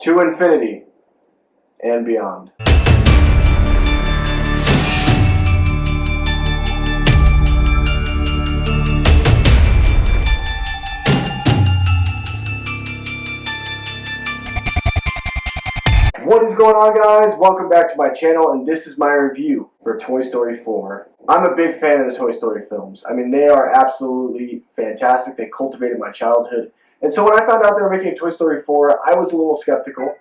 to infinity and beyond. What is going on, guys? Welcome back to my channel, and this is my review for Toy Story 4. I'm a big fan of the Toy Story films. I mean, they are absolutely fantastic. They cultivated my childhood. And so when I found out they were making Toy Story 4, I was a little skeptical.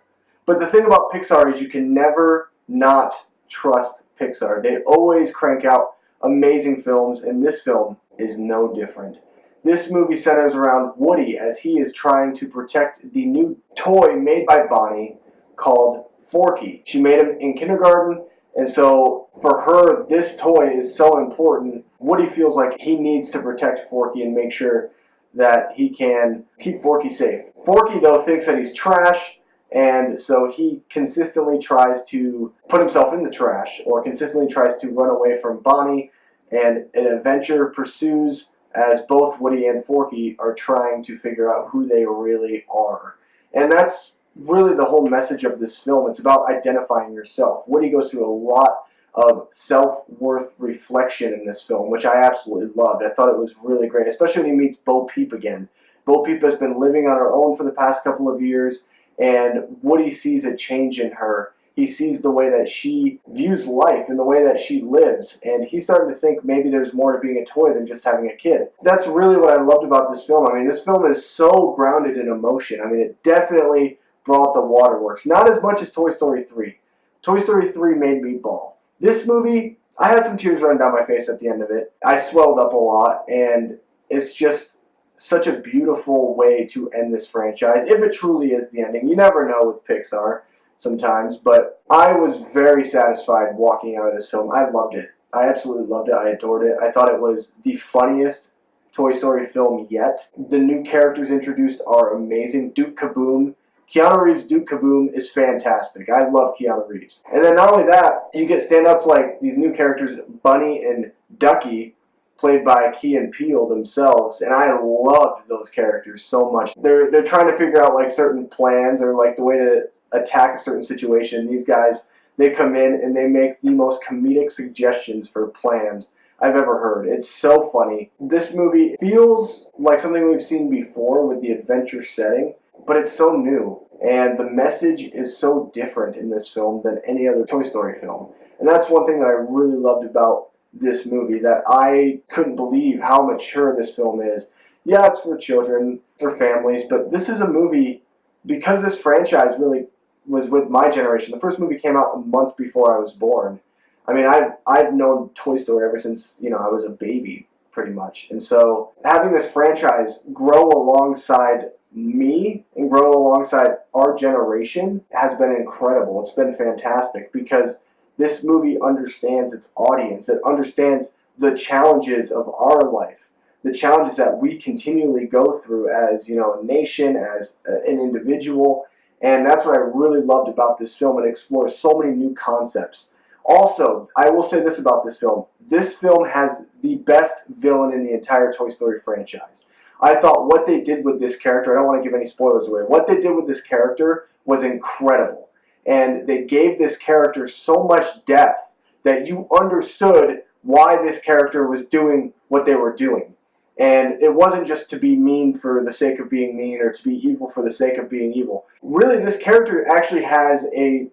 But the thing about Pixar is you can never not trust Pixar. They always crank out amazing films, and this film is no different. This movie centers around Woody as he is trying to protect the new toy made by Bonnie called Forky. She made him in kindergarten, and so for her, this toy is so important. Woody feels like he needs to protect Forky and make sure that he can keep Forky safe. Forky, though, thinks that he's trash, and so he consistently tries to put himself in the trash, or consistently tries to run away from Bonnie, and an adventure pursues as both Woody and Forky are trying to figure out who they really are. And that's really the whole message of this film. It's about identifying yourself. Woody goes through a lot of self-worth reflection in this film, which I absolutely loved. I thought it was really great, especially when he meets Bo Peep again. Bo Peep has been living on her own for the past couple of years, and Woody sees a change in her. He sees the way that she views life and the way that she lives, and he's starting to think maybe there's more to being a toy than just having a kid. That's really what I loved about this film. I mean, this film is so grounded in emotion. I mean, it definitely brought the waterworks. Not as much as Toy Story 3. Toy Story 3 made me bawl. This movie, I had some tears running down my face at the end of it. I swelled up a lot, and it's just such a beautiful way to end this franchise, if it truly is the ending. You never know with Pixar sometimes, but I was very satisfied walking out of this film. I loved it. I absolutely loved it. I adored it. I thought it was the funniest Toy Story film yet. The new characters introduced are amazing. Duke Kaboom. Keanu Reeves' Duke Kaboom is fantastic. I love Keanu Reeves. And then not only that, you get standouts like these new characters, Bunny and Ducky, played by Key and Peele themselves, and I loved those characters so much. They're trying to figure out like certain plans or like the way to attack a certain situation. These guys, they come in and they make the most comedic suggestions for plans I've ever heard. It's so funny. This movie feels like something we've seen before with the adventure setting, but it's so new, and the message is so different in this film than any other Toy Story film. And that's one thing that I really loved about this movie, that I couldn't believe how mature this film is. Yeah, it's for children, for families, but this is a movie, because this franchise really was with my generation. The first movie came out a month before I was born. I mean, I've known Toy Story ever since, I was a baby, pretty much. And so having this franchise grow alongside me and grow alongside our generation has been incredible. It's been fantastic because this movie understands its audience. It understands the challenges of our life, the challenges that we continually go through as, a nation, as an individual. And that's what I really loved about this film. It explores so many new concepts. Also, I will say this about this film. This film has the best villain in the entire Toy Story franchise. I thought what they did with this character, I don't want to give any spoilers away, what they did with this character was incredible. And they gave this character so much depth that you understood why this character was doing what they were doing. And it wasn't just to be mean for the sake of being mean or to be evil for the sake of being evil. Really, this character actually has a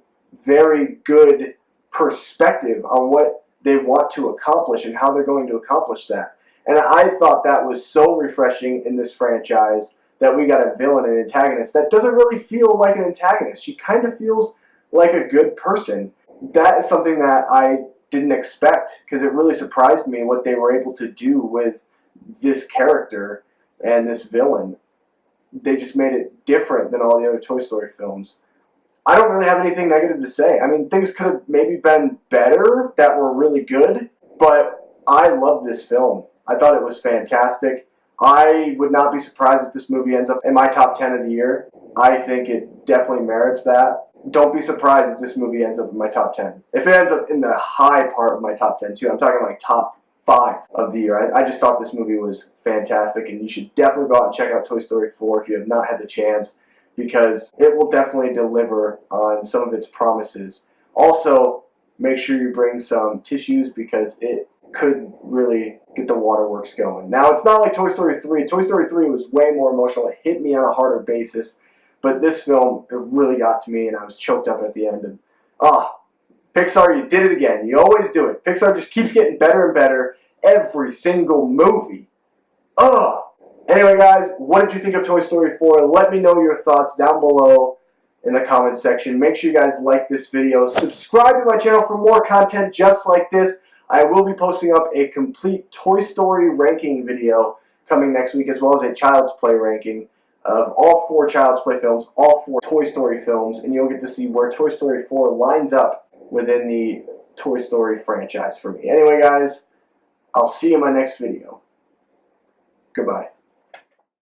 very good perspective on what they want to accomplish and how they're going to accomplish that. And I thought that was so refreshing in this franchise that we got a villain and antagonist that doesn't really feel like an antagonist. She kind of feels like a good person. That is something that I didn't expect, because it really surprised me what they were able to do with this character and this villain. They just made it different than all the other Toy Story films. I don't really have anything negative to say. I mean, things could have maybe been better that were really good, but I love this film. I thought it was fantastic. I would not be surprised if this movie ends up in my top 10 of the year. I think it definitely merits that. Don't be surprised if this movie ends up in my top 10. If it ends up in the high part of my top 10 too, I'm talking like top 5 of the year. I just thought this movie was fantastic, and you should definitely go out and check out Toy Story 4 if you have not had the chance. because it will definitely deliver on some of its promises. Also, make sure you bring some tissues because it could really get the waterworks going. Now, it's not like Toy Story 3. Toy Story 3 was way more emotional. It hit me on a harder basis. But this film, it really got to me, and I was choked up at the end. And Pixar, you did it again. You always do it. Pixar just keeps getting better and better every single movie. Anyway, guys, what did you think of Toy Story 4? Let me know your thoughts down below in the comment section. Make sure you guys like this video. Subscribe to my channel for more content just like this. I will be posting up a complete Toy Story ranking video coming next week, as well as a Child's Play ranking of all 4 Child's Play films, all 4 Toy Story films, and you'll get to see where Toy Story 4 lines up within the Toy Story franchise for me. Anyway, guys, I'll see you in my next video. Goodbye.